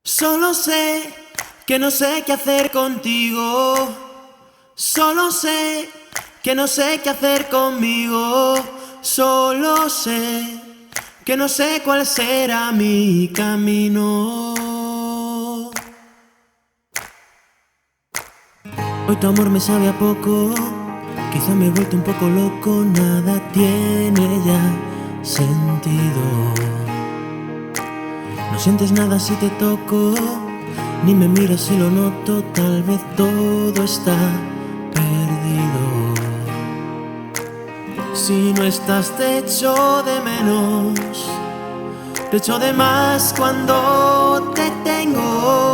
Solo sé que no sé qué hacer contigo. Solo sé que no sé qué hacer conmigo. Solo sé que no sé cuál será mi camino. Hoy tu amor me sabe a poco. Quizá me he vuelto un poco loco. Nada tiene ya sentido. No sientes nada si te toco, ni me miras si lo noto. Tal vez todo está perdido. Si no estás te echo de menos, te echo de más cuando te tengo.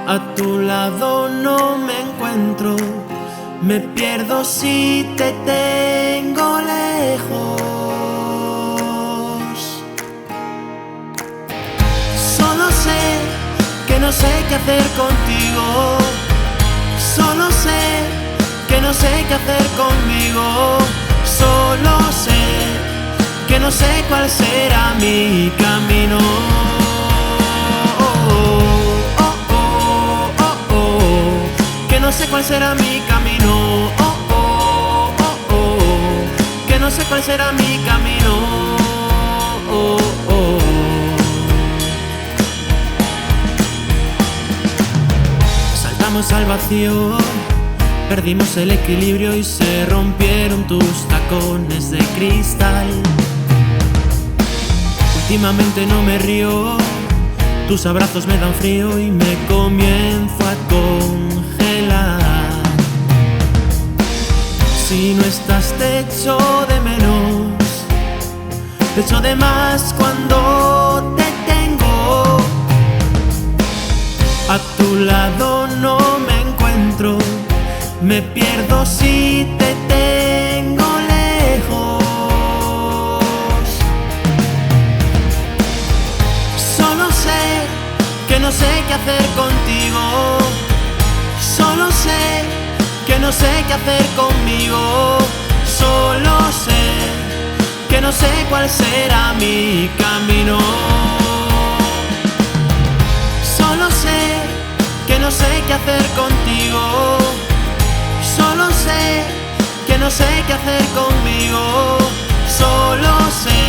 A tu lado no me encuentro, me pierdo si te tengo lejos. Solo sé que no sé qué hacer contigo. Solo sé que no sé qué hacer conmigo. Solo sé que no sé cuál será mi camino. Que no sé cuál será mi camino. Que no sé cuál será mi camino. Saltamos al vacío, perdimos el equilibrio y se rompieron tus tacones de cristal. Últimamente no me río, tus abrazos me dan frío y me comienzo a congelar. Si no estás te echo de menos, te echo de más cuando te tengo. A tu lado no me encuentro, me pierdo si te tengo lejos. Solo sé que no sé qué hacer contigo. Solo sé que no sé qué hacer conmigo. Solo sé que no sé cuál será mi camino. Solo sé que no sé qué hacer contigo. Solo sé que no sé qué hacer conmigo. Solo sé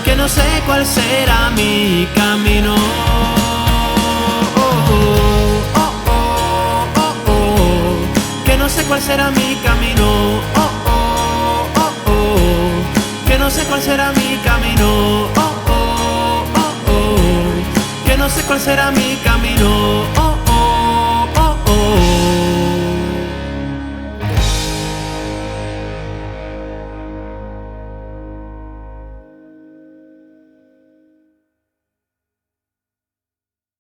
que no sé cuál será mi camino. Que no sé cuál será mi camino. Que no sé cuál será mi camino. Que no sé cuál será mi camino.